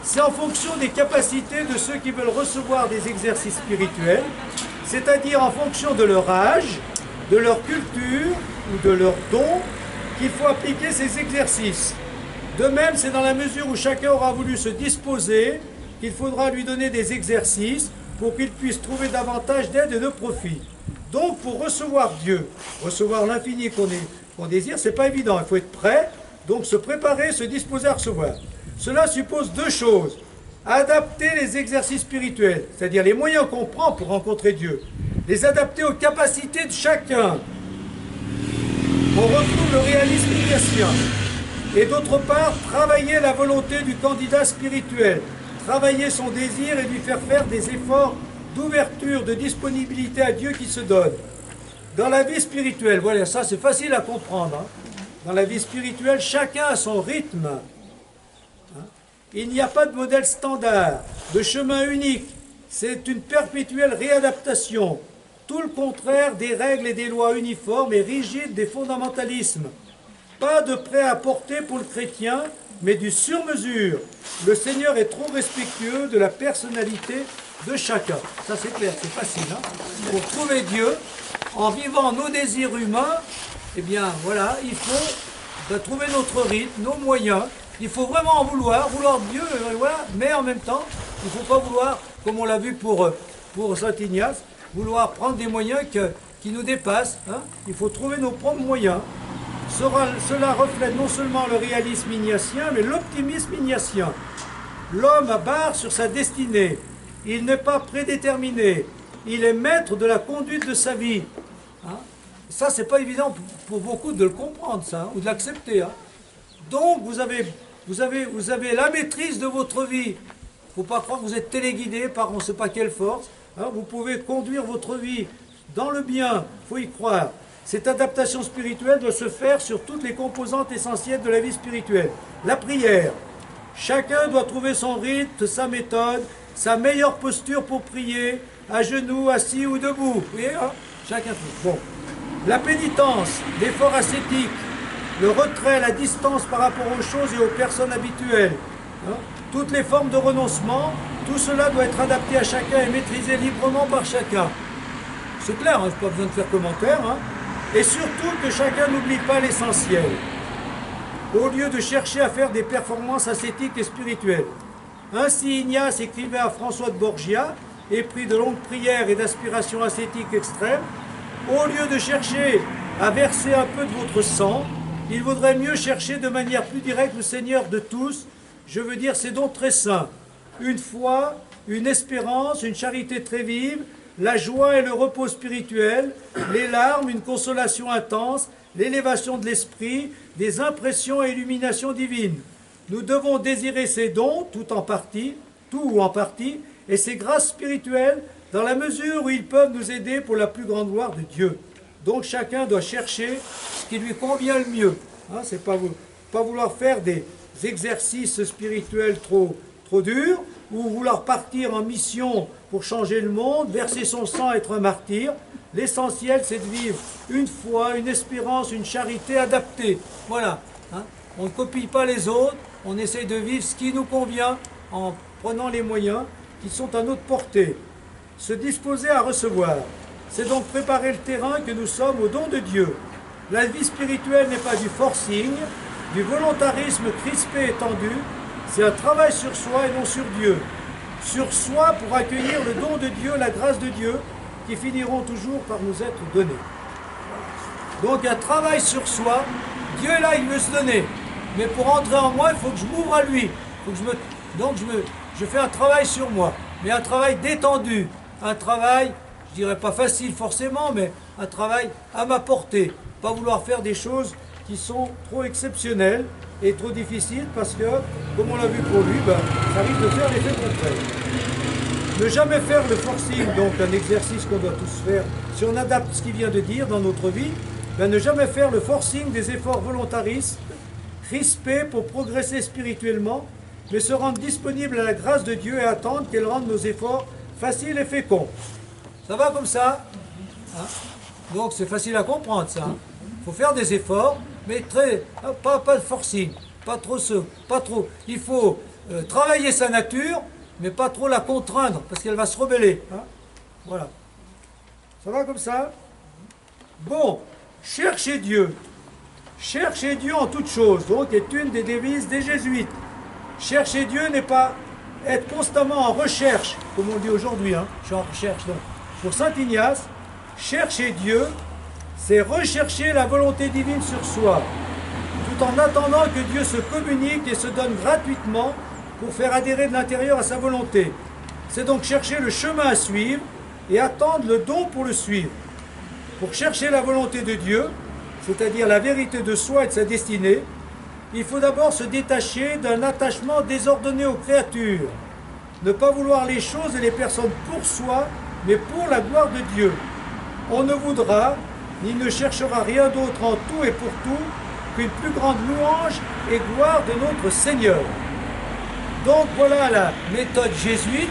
c'est en fonction des capacités de ceux qui veulent recevoir des exercices spirituels, c'est-à-dire en fonction de leur âge, de leur culture ou de leur don, qu'il faut appliquer ces exercices. De même, c'est dans la mesure où chacun aura voulu se disposer qu'il faudra lui donner des exercices pour qu'il puisse trouver davantage d'aide et de profit. Donc, pour recevoir Dieu, recevoir l'infini qu'on désire, c'est pas évident. Il faut être prêt, donc se préparer, se disposer à recevoir. Cela suppose deux choses. Adapter les exercices spirituels, c'est-à-dire les moyens qu'on prend pour rencontrer Dieu, les adapter aux capacités de chacun. On retrouve le réalisme ignatien. Et d'autre part, travailler la volonté du candidat spirituel, travailler son désir et lui faire des efforts d'ouverture, de disponibilité à Dieu qui se donne. Dans la vie spirituelle, voilà, ça c'est facile à comprendre. Hein. Dans la vie spirituelle, chacun a son rythme. Hein. Il n'y a pas de modèle standard, de chemin unique. C'est une perpétuelle réadaptation. Tout le contraire des règles et des lois uniformes et rigides des fondamentalismes. Pas de prêt-à-porter pour le chrétien, mais du sur-mesure. Le Seigneur est trop respectueux de la personnalité de chacun. Ça c'est clair, c'est facile. Hein. Pour trouver Dieu, en vivant nos désirs humains, eh bien voilà, il faut trouver notre rythme, nos moyens. Il faut vraiment en vouloir Dieu, voilà, mais en même temps, il ne faut pas vouloir, comme on l'a vu pour Saint Ignace, vouloir prendre des moyens qui nous dépassent. Hein. Il faut trouver nos propres moyens. Cela reflète non seulement le réalisme ignatien, mais l'optimisme ignatien. L'homme barre sur sa destinée. Il n'est pas prédéterminé. Il est maître de la conduite de sa vie. Hein. Ça, c'est pas évident pour beaucoup de le comprendre, ça, hein, ou de l'accepter. Hein. Donc, vous avez la maîtrise de votre vie. Il ne faut pas croire que vous êtes téléguidé par on ne sait pas quelle force. Hein. Vous pouvez conduire votre vie dans le bien. Il faut y croire. Cette adaptation spirituelle doit se faire sur toutes les composantes essentielles de la vie spirituelle. La prière. Chacun doit trouver son rythme, sa méthode, sa meilleure posture pour prier, à genoux, assis ou debout. Vous voyez, hein? Chacun trouve. Bon. La pénitence, l'effort ascétique, le retrait, la distance par rapport aux choses et aux personnes habituelles. Hein? Toutes les formes de renoncement, tout cela doit être adapté à chacun et maîtrisé librement par chacun. C'est clair, hein? Je n'ai pas besoin de faire commentaire. Hein? Et surtout que chacun n'oublie pas l'essentiel. Au lieu de chercher à faire des performances ascétiques et spirituelles. Ainsi Ignace écrivait à François de Borgia, épris de longues prières et d'aspirations ascétiques extrêmes, au lieu de chercher à verser un peu de votre sang, il vaudrait mieux chercher de manière plus directe le Seigneur de tous, je veux dire ces dons très saints, une foi, une espérance, une charité très vive, la joie et le repos spirituel, les larmes, une consolation intense, l'élévation de l'esprit, des impressions et illuminations divines. Nous devons désirer ces dons, tout ou en partie, et ces grâces spirituelles, dans la mesure où ils peuvent nous aider pour la plus grande gloire de Dieu. Donc chacun doit chercher ce qui lui convient le mieux. Hein, c'est pas vouloir faire des exercices spirituels trop durs, ou vouloir partir en mission pour changer le monde, verser son sang, être un martyr. L'essentiel, c'est de vivre une foi, une espérance, une charité adaptée. Voilà. Hein. On ne copie pas les autres, on essaye de vivre ce qui nous convient en prenant les moyens qui sont à notre portée. Se disposer à recevoir, c'est donc préparer le terrain que nous sommes au don de Dieu. La vie spirituelle n'est pas du forcing, du volontarisme crispé et tendu, c'est un travail sur soi et non sur Dieu. Sur soi pour accueillir le don de Dieu, la grâce de Dieu, qui finiront toujours par nous être donnés. Donc un travail sur soi, Dieu est là, il veut se donner. Mais pour entrer en moi, il faut que je m'ouvre à lui. Donc je fais un travail sur moi, mais un travail détendu, un travail, je dirais pas facile forcément, mais un travail à ma portée. Pas vouloir faire des choses qui sont trop exceptionnelles et trop difficiles parce que, comme on l'a vu pour lui, ça risque de faire l'effet contraire. Ne jamais faire le forcing, donc un exercice qu'on doit tous faire, si on adapte ce qu'il vient de dire dans notre vie, ne jamais faire le forcing des efforts volontaristes, crispés pour progresser spirituellement, mais se rendre disponible à la grâce de Dieu et attendre qu'elle rende nos efforts faciles et féconds. Ça va comme ça, hein? Donc c'est facile à comprendre ça. Il faut faire des efforts, mais pas de forcing, pas trop. Il faut travailler sa nature, mais pas trop la contraindre, parce qu'elle va se rebeller. Hein. Voilà. Ça va comme ça? Bon, chercher Dieu. Chercher Dieu en toutes choses, donc, est une des devises des jésuites. Chercher Dieu n'est pas être constamment en recherche, comme on dit aujourd'hui, hein. Je suis en recherche. Donc. Pour saint Ignace, chercher Dieu, c'est rechercher la volonté divine sur soi, tout en attendant que Dieu se communique et se donne gratuitement pour faire adhérer de l'intérieur à sa volonté. C'est donc chercher le chemin à suivre et attendre le don pour le suivre. Pour chercher la volonté de Dieu, c'est-à-dire la vérité de soi et de sa destinée, il faut d'abord se détacher d'un attachement désordonné aux créatures. Ne pas vouloir les choses et les personnes pour soi, mais pour la gloire de Dieu. On ne voudra, ni ne cherchera rien d'autre en tout et pour tout, qu'une plus grande louange et gloire de notre Seigneur. Donc voilà la méthode jésuite.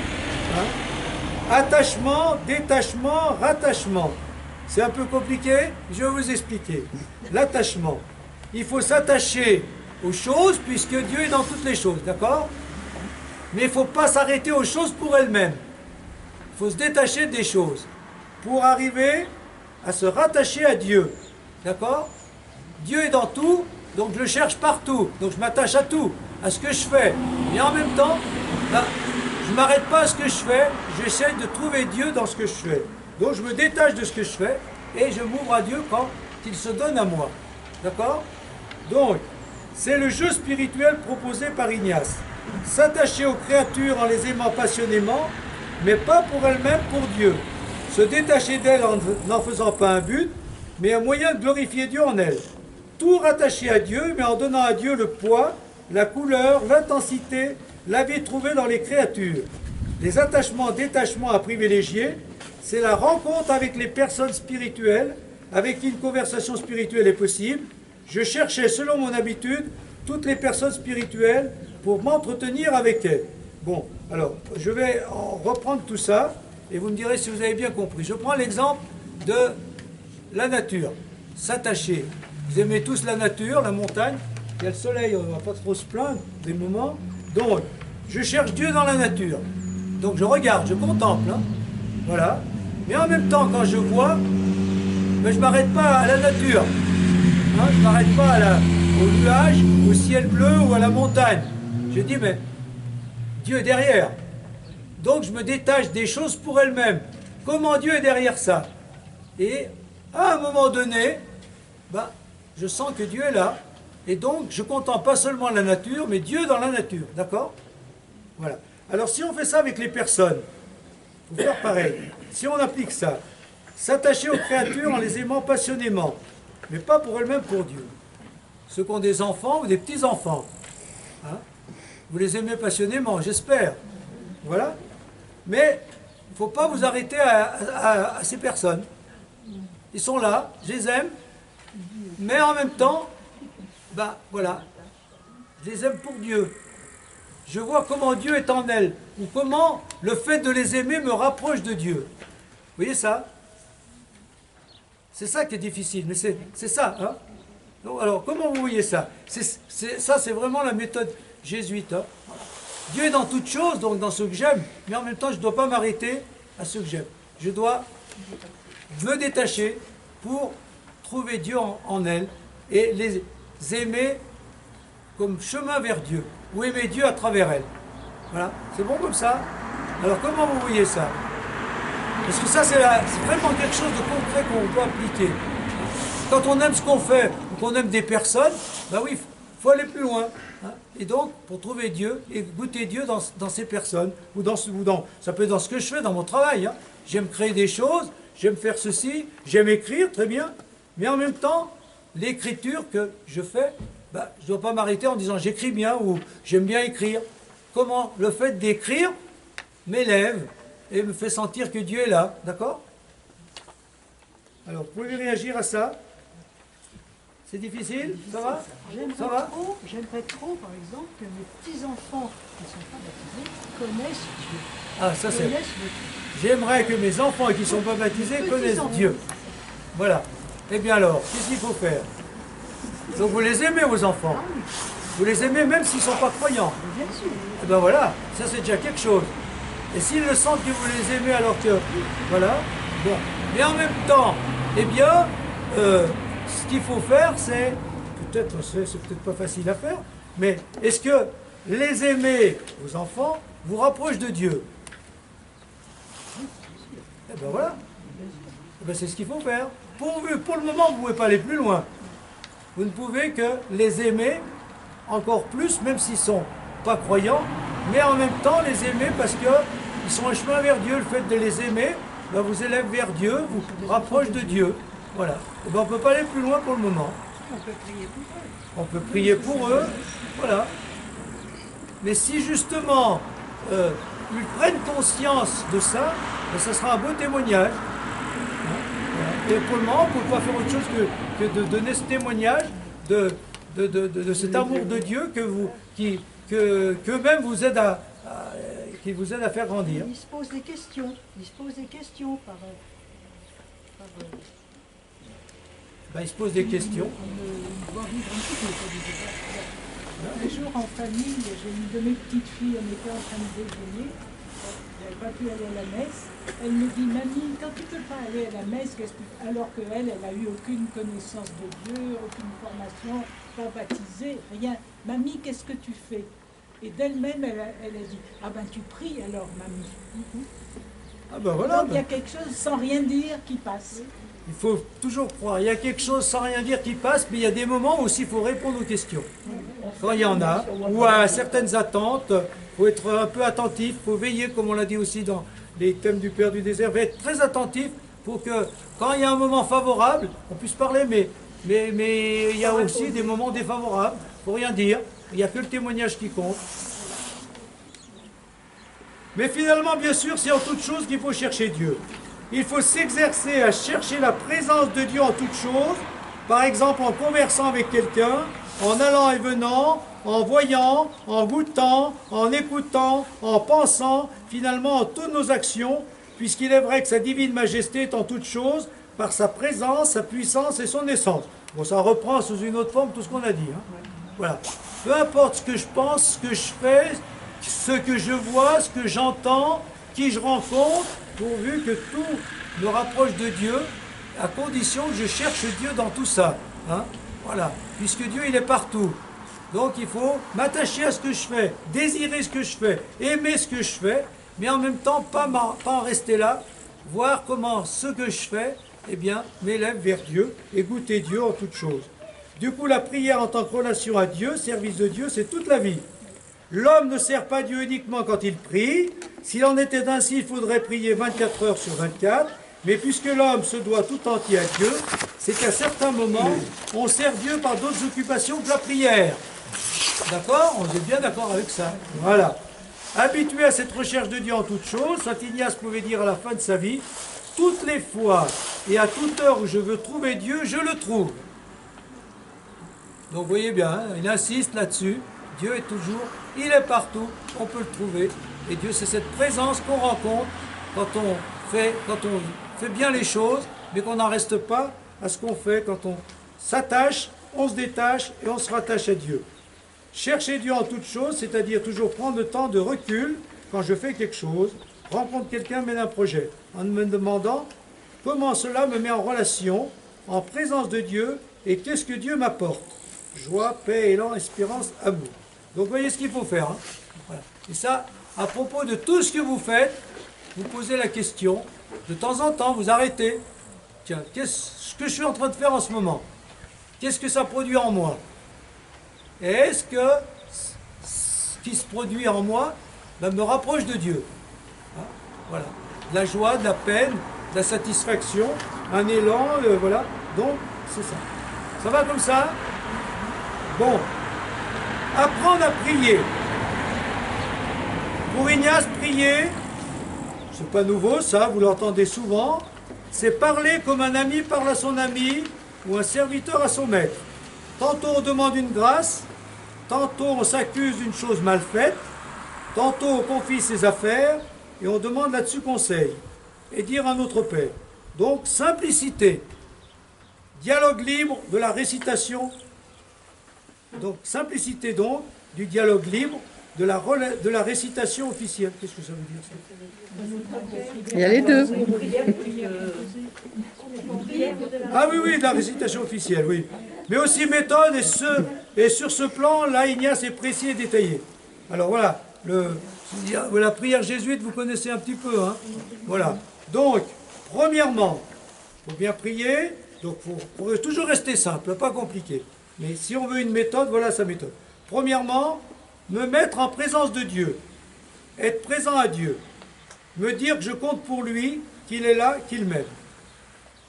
Hein. Attachement, détachement, rattachement. C'est un peu compliqué, je vais vous expliquer. L'attachement. Il faut s'attacher aux choses, puisque Dieu est dans toutes les choses, d'accord? Mais il ne faut pas s'arrêter aux choses pour elles-mêmes. Il faut se détacher des choses pour arriver à se rattacher à Dieu, d'accord? Dieu est dans tout, donc je le cherche partout, donc je m'attache à tout, à ce que je fais. Et en même temps, ben, je ne m'arrête pas à ce que je fais, j'essaie de trouver Dieu dans ce que je fais. Donc je me détache de ce que je fais et je m'ouvre à Dieu quand il se donne à moi. D'accord? Donc, c'est le jeu spirituel proposé par Ignace. S'attacher aux créatures en les aimant passionnément, mais pas pour elles-mêmes, pour Dieu. Se détacher d'elles en n'en faisant pas un but, mais un moyen de glorifier Dieu en elles. Tout rattaché à Dieu, mais en donnant à Dieu le poids, la couleur, l'intensité, la vie trouvée dans les créatures. Les attachements, détachements à privilégier, c'est la rencontre avec les personnes spirituelles, avec qui une conversation spirituelle est possible. Je cherchais, selon mon habitude, toutes les personnes spirituelles pour m'entretenir avec elles. Bon, alors, je vais reprendre tout ça, et vous me direz si vous avez bien compris. Je prends l'exemple de la nature. S'attacher. Vous aimez tous la nature, la montagne. Il y a le soleil, on ne va pas trop se plaindre des moments. Donc, je cherche Dieu dans la nature. Donc, je regarde, je contemple. Hein. Voilà. Mais en même temps, quand je vois, ben, je ne m'arrête pas à la nature. Hein, je ne m'arrête pas au nuage, au ciel bleu ou à la montagne. Je dis, mais Dieu est derrière. Donc je me détache des choses pour elles-mêmes. Comment Dieu est derrière ça? Et à un moment donné, ben, je sens que Dieu est là. Et donc je ne contemple pas seulement la nature, mais Dieu dans la nature. D'accord? Voilà. Alors si on fait ça avec les personnes, il faut faire pareil. Si on applique ça, s'attacher aux créatures en les aimant passionnément, mais pas pour elles-mêmes, pour Dieu. Ceux qui ont des enfants ou des petits-enfants, hein, vous les aimez passionnément, j'espère. Voilà. Mais il ne faut pas vous arrêter à ces personnes. Ils sont là, je les aime, mais en même temps, ben voilà, je les aime pour Dieu. Je vois comment Dieu est en elles, ou comment le fait de les aimer me rapproche de Dieu. Vous voyez ça? C'est ça qui est difficile, mais c'est ça. Hein? Donc, alors, comment vous voyez ça? Ça, c'est vraiment la méthode jésuite. Hein? Dieu est dans toutes choses, donc dans ce que j'aime, mais en même temps, je ne dois pas m'arrêter à ce que j'aime. Je dois me détacher pour trouver Dieu en elles et les aimer comme chemin vers Dieu, ou aimer Dieu à travers elles. Voilà, c'est bon comme ça? Alors, comment vous voyez ça? Parce que ça, c'est vraiment quelque chose de concret qu'on doit appliquer. Quand on aime ce qu'on fait, ou qu'on aime des personnes, ben oui, il faut aller plus loin. Hein. Et donc, pour trouver Dieu, et goûter Dieu dans ces personnes, ça peut être dans ce que je fais, dans mon travail. Hein. J'aime créer des choses, j'aime faire ceci, j'aime écrire, très bien. Mais en même temps, l'écriture que je fais, ben, je ne dois pas m'arrêter en disant j'écris bien ou j'aime bien écrire. Comment le fait d'écrire m'élève et me fait sentir que Dieu est là, d'accord? Alors, vous pouvez réagir à ça? C'est difficile? Ça va? J'aimerais trop, par exemple, que mes petits-enfants qui ne sont pas baptisés connaissent Dieu. Ah, ça c'est... J'aimerais que mes enfants qui ne sont pas baptisés connaissent Dieu. Voilà. Eh bien alors, qu'est-ce qu'il faut faire? Donc vous les aimez, vos enfants? Vous les aimez même s'ils ne sont pas croyants. Bien sûr. Et ben voilà, ça c'est déjà quelque chose. Et s'ils le sentent que vous les aimez alors que... Voilà. Bon. Mais en même temps, eh bien, ce qu'il faut faire, c'est... Peut-être, c'est peut-être pas facile à faire, mais est-ce que les aimer, vos enfants, vous rapproche de Dieu? Eh ben voilà. Eh ben c'est ce qu'il faut faire. Pour le moment, vous ne pouvez pas aller plus loin. Vous ne pouvez que les aimer encore plus, même s'ils ne sont pas croyants, mais en même temps les aimer parce qu'ils sont un chemin vers Dieu. Le fait de les aimer, ben, vous élève vers Dieu, vous rapproche de Dieu. Voilà. Eh ben on ne peut pas aller plus loin pour le moment. On peut prier pour eux. On peut prier pour eux. Voilà. Mais si justement ils prennent conscience de ça, ben, ça sera un beau témoignage. Et pour le moment, on ne peut pas faire autre chose que de donner ce témoignage de cet amour de Dieu qu'eux-mêmes vous aident qui vous aide à faire grandir. Ils se posent des questions. Ils se posent des questions Ben, ils se posent des questions. On doit vivre un petit peu. Un jour en famille, j'ai une de mes petites filles, on était en train de déjeuner. Elle n'avait pas pu aller à la messe. Elle me dit, mamie, quand tu ne peux pas aller à la messe, alors qu'elle n'a eu aucune connaissance de Dieu, aucune formation, pas baptisée, rien. Mamie, qu'est-ce que tu fais? Et d'elle-même, elle a dit, ah ben tu pries alors, mamie. Ah ben voilà. Donc il y a quelque chose sans rien dire qui passe. Il faut toujours croire. Il y a quelque chose sans rien dire qui passe, mais il y a des moments où aussi il faut répondre aux questions. Quand il y en a, ou à certaines attentes, il faut être un peu attentif, il faut veiller, comme on l'a dit aussi dans les thèmes du Père du désert, il faut être très attentif pour que quand il y a un moment favorable, on puisse parler, mais il y a aussi des moments défavorables, il ne faut rien dire, il n'y a que le témoignage qui compte. Mais finalement, bien sûr, c'est en toute chose qu'il faut chercher Dieu. Il faut s'exercer à chercher la présence de Dieu en toutes choses, par exemple en conversant avec quelqu'un, en allant et venant, en voyant, en goûtant, en écoutant, en pensant, finalement en toutes nos actions, puisqu'il est vrai que sa divine majesté est en toutes choses, par sa présence, sa puissance et son essence. Bon, ça reprend sous une autre forme tout ce qu'on a dit. Hein. Voilà. Peu importe ce que je pense, ce que je fais, ce que je vois, ce que j'entends, qui je rencontre, pourvu que tout me rapproche de Dieu, à condition que je cherche Dieu dans tout ça. Hein. Voilà. Puisque Dieu, il est partout. Donc il faut m'attacher à ce que je fais, désirer ce que je fais, aimer ce que je fais, mais en même temps pas en rester là, voir comment ce que je fais, eh bien, m'élève vers Dieu et goûter Dieu en toutes choses. Du coup, la prière en tant que relation à Dieu, service de Dieu, c'est toute la vie. L'homme ne sert pas Dieu uniquement quand il prie. S'il en était ainsi, il faudrait prier 24 heures sur 24. Mais puisque l'homme se doit tout entier à Dieu, c'est qu'à certains moments, on sert Dieu par d'autres occupations que la prière. D'accord? On est bien d'accord avec ça. Voilà. Habitué à cette recherche de Dieu en toutes choses, saint Ignace pouvait dire à la fin de sa vie, toutes les fois et à toute heure où je veux trouver Dieu, je le trouve. Donc vous voyez bien, hein, il insiste là-dessus. Dieu est toujours, il est partout, on peut le trouver. Et Dieu, c'est cette présence qu'on rencontre quand on fait bien les choses, mais qu'on n'en reste pas à ce qu'on fait. Quand on s'attache, on se détache et on se rattache à Dieu. Chercher Dieu en toutes choses, c'est-à-dire toujours prendre le temps de recul quand je fais quelque chose, rencontre quelqu'un, mène un projet, en me demandant comment cela me met en relation, en présence de Dieu, et qu'est-ce que Dieu m'apporte. Joie, paix, élan, espérance, amour. Donc vous voyez ce qu'il faut faire. Hein. Voilà. Et ça, à propos de tout ce que vous faites, vous posez la question, de temps en temps, vous arrêtez. Tiens, qu'est-ce que je suis en train de faire en ce moment? Qu'est-ce que ça produit en moi? Et est-ce que ce qui se produit en moi me rapproche de Dieu? Hein. Voilà. De la joie, de la peine, de la satisfaction, un élan, voilà. Donc, c'est ça. Ça va comme ça? Bon. Apprendre à prier. Pour Ignace, prier, c'est pas nouveau ça, vous l'entendez souvent, c'est parler comme un ami parle à son ami ou un serviteur à son maître. Tantôt on demande une grâce, tantôt on s'accuse d'une chose mal faite, tantôt on confie ses affaires et on demande là-dessus conseil et dire à notre Père. Donc simplicité, dialogue libre de la récitation Donc, simplicité donc, du dialogue libre, de la récitation officielle. Qu'est-ce que ça veut dire ça? Il y a les deux. Ah oui, oui, de la récitation officielle, oui. Mais aussi méthode, et sur ce plan, là, Ignace est précis et détaillé. Alors voilà, la prière jésuite, vous connaissez un petit peu, hein. Voilà. Donc, premièrement, il faut bien prier, donc il faut toujours rester simple, pas compliqué. Mais si on veut une méthode, voilà sa méthode. Premièrement, me mettre en présence de Dieu, être présent à Dieu, me dire que je compte pour lui, qu'il est là, qu'il m'aime.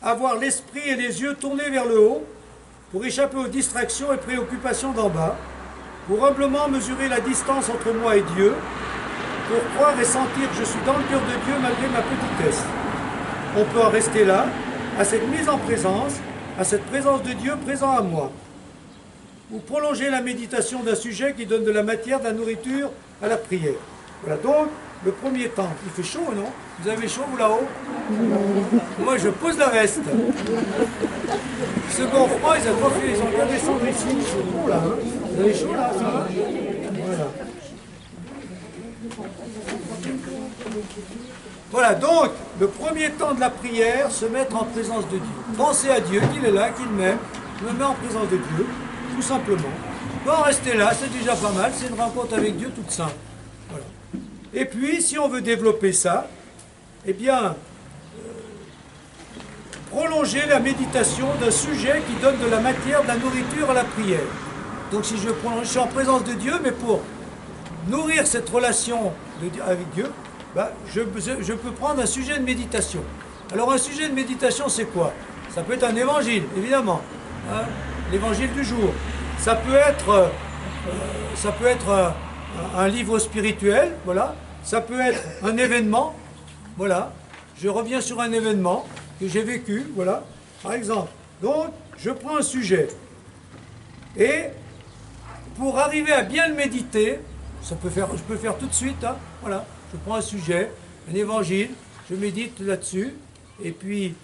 Avoir l'esprit et les yeux tournés vers le haut pour échapper aux distractions et préoccupations d'en bas, pour humblement mesurer la distance entre moi et Dieu, pour croire et sentir que je suis dans le cœur de Dieu malgré ma petitesse. On peut en rester là, à cette mise en présence, à cette présence de Dieu présent à moi. Ou prolonger la méditation d'un sujet qui donne de la matière, de la nourriture à la prière. Voilà donc le premier temps. Il fait chaud, non? Vous avez chaud, vous là-haut? Moi, je pose la veste. Second froid, ils ont bien descendu ici. C'est bon, là. Hein? Vous avez chaud, là? Ça va? Voilà. Voilà, donc, le premier temps de la prière, se mettre en présence de Dieu. Penser à Dieu, qu'il est là, qu'il m'aime. Je me mets en présence de Dieu, tout simplement. On va rester là, c'est déjà pas mal. C'est une rencontre avec Dieu toute simple. Voilà. Et puis, si on veut développer ça, eh bien, prolonger la méditation d'un sujet qui donne de la matière, de la nourriture à la prière. Donc, si je prolonge, je suis en présence de Dieu, mais pour nourrir cette relation avec Dieu, ben, je peux prendre un sujet de méditation. Alors, un sujet de méditation, c'est quoi? Ça peut être un évangile, évidemment, hein, l'évangile du jour. Ça peut être un livre spirituel, voilà. Ça peut être un événement, voilà. Je reviens sur un événement que j'ai vécu, voilà, par exemple. Donc, je prends un sujet. Et pour arriver à bien le méditer, je peux faire tout de suite, hein, voilà. Je prends un sujet, un évangile, je médite là-dessus. Et puis,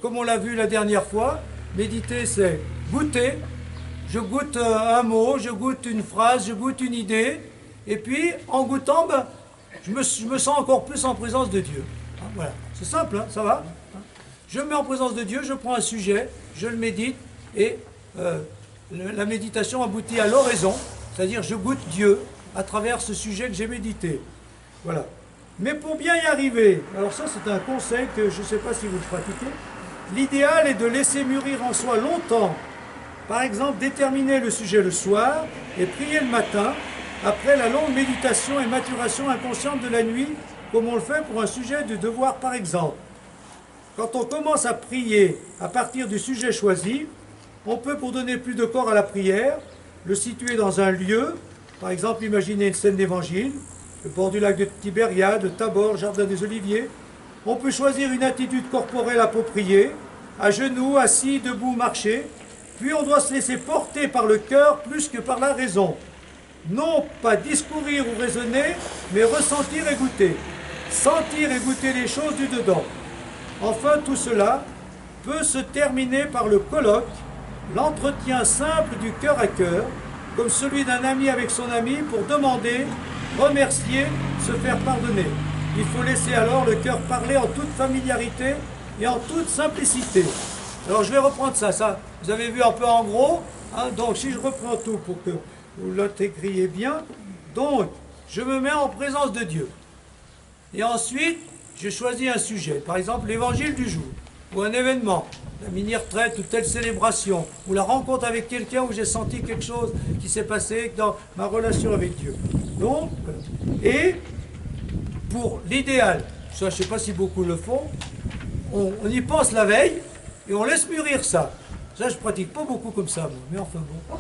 comme on l'a vu la dernière fois, méditer, c'est goûter. Je goûte un mot, je goûte une phrase, je goûte une idée. Et puis, en goûtant, ben, je me sens encore plus en présence de Dieu. Hein, voilà. C'est simple, hein, ça va? Je me mets en présence de Dieu, je prends un sujet, je le médite, et la méditation aboutit à l'oraison, c'est-à-dire je goûte Dieu à travers ce sujet que j'ai médité. Voilà. Mais pour bien y arriver, alors ça c'est un conseil que je ne sais pas si vous le pratiquez, l'idéal est de laisser mûrir en soi longtemps. Par exemple, déterminer le sujet le soir et prier le matin, après la longue méditation et maturation inconsciente de la nuit, comme on le fait pour un sujet de devoir par exemple. Quand on commence à prier à partir du sujet choisi, on peut, pour donner plus de corps à la prière, le situer dans un lieu, par exemple imaginer une scène d'évangile, le bord du lac de Tibériade, le Tabor, jardin des Oliviers. On peut choisir une attitude corporelle appropriée, à genoux, assis, debout, marcher. Puis on doit se laisser porter par le cœur plus que par la raison. Non pas discourir ou raisonner, mais ressentir et goûter. Sentir et goûter les choses du dedans. Enfin, tout cela peut se terminer par le colloque, l'entretien simple du cœur à cœur, comme celui d'un ami avec son ami pour demander, remercier, se faire pardonner. Il faut laisser alors le cœur parler en toute familiarité et en toute simplicité. Alors je vais reprendre ça, vous avez vu un peu en gros, hein, donc si je reprends tout pour que vous l'intégriez bien, donc je me mets en présence de Dieu. Et ensuite, je choisis un sujet, par exemple l'évangile du jour, ou un événement, la mini-retraite ou telle célébration, ou la rencontre avec quelqu'un où j'ai senti quelque chose qui s'est passé dans ma relation avec Dieu. Donc, et pour l'idéal, ça je ne sais pas si beaucoup le font, on y pense la veille et on laisse mûrir ça. Ça je ne pratique pas beaucoup comme ça, moi. Mais enfin bon.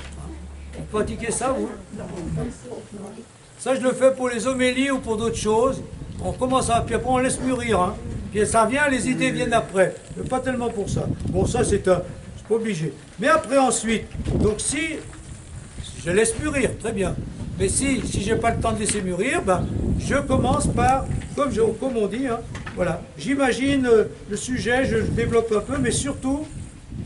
Vous pratiquez ça, vous? Ça je le fais pour les homélies ou pour d'autres choses. On commence à, puis après on laisse mûrir, hein. Puis ça vient, les idées viennent après. Mais pas tellement pour ça. Bon, ça c'est pas obligé. Mais après ensuite, donc si je laisse mûrir, très bien. Mais si je n'ai pas le temps de laisser mûrir, ben, je commence par, comme on dit, hein, voilà. J'imagine le sujet, je développe un peu, mais surtout,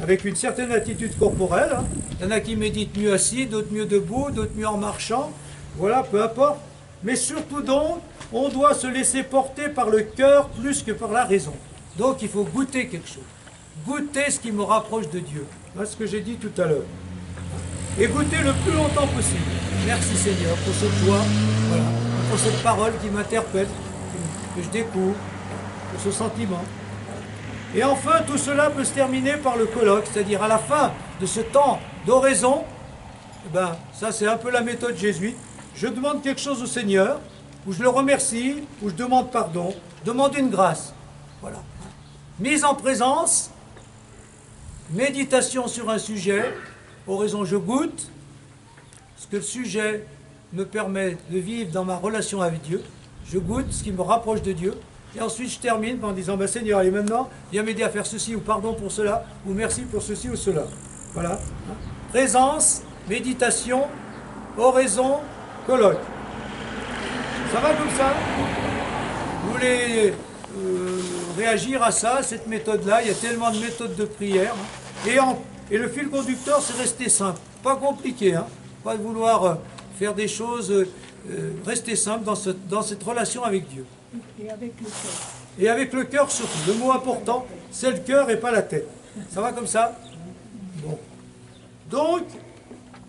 avec une certaine attitude corporelle. Hein. Il y en a qui méditent mieux assis, d'autres mieux debout, d'autres mieux en marchant. Voilà, peu importe. Mais surtout donc, on doit se laisser porter par le cœur plus que par la raison. Donc il faut goûter quelque chose. Goûter ce qui me rapproche de Dieu. Voilà ce que j'ai dit tout à l'heure. Et goûter le plus longtemps possible. Merci Seigneur pour cette joie, voilà, pour cette parole qui m'interpelle, que je découvre, pour ce sentiment. Et enfin, tout cela peut se terminer par le colloque, c'est-à-dire à la fin de ce temps d'oraison, eh ben, ça c'est un peu la méthode jésuite. Je demande quelque chose au Seigneur, ou je le remercie, ou je demande pardon, demande une grâce. Voilà. Mise en présence, méditation sur un sujet, oraison je goûte, ce que le sujet me permet de vivre dans ma relation avec Dieu, je goûte ce qui me rapproche de Dieu, et ensuite je termine en disant, Seigneur, allez maintenant, viens m'aider à faire ceci, ou pardon pour cela, ou merci pour ceci ou cela. Voilà. Présence, méditation, oraison, colloque. Ça va comme ça? Vous voulez réagir à ça, cette méthode-là? Il y a tellement de méthodes de prière. Hein. Et le fil conducteur, c'est rester simple. Pas compliqué, hein. Pas de vouloir faire des choses, rester simple dans cette relation avec Dieu. Et avec le cœur. Et avec le cœur surtout. Le mot important, c'est le cœur et pas la tête. Ça va comme ça? Bon. Donc,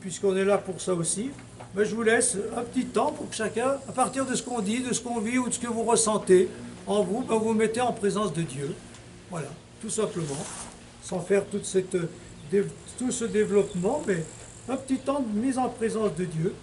puisqu'on est là pour ça aussi, je vous laisse un petit temps pour que chacun, à partir de ce qu'on dit, de ce qu'on vit ou de ce que vous ressentez en vous, vous vous mettez en présence de Dieu. Voilà, tout simplement. Sans faire tout ce développement, mais un petit temps de mise en présence de Dieu.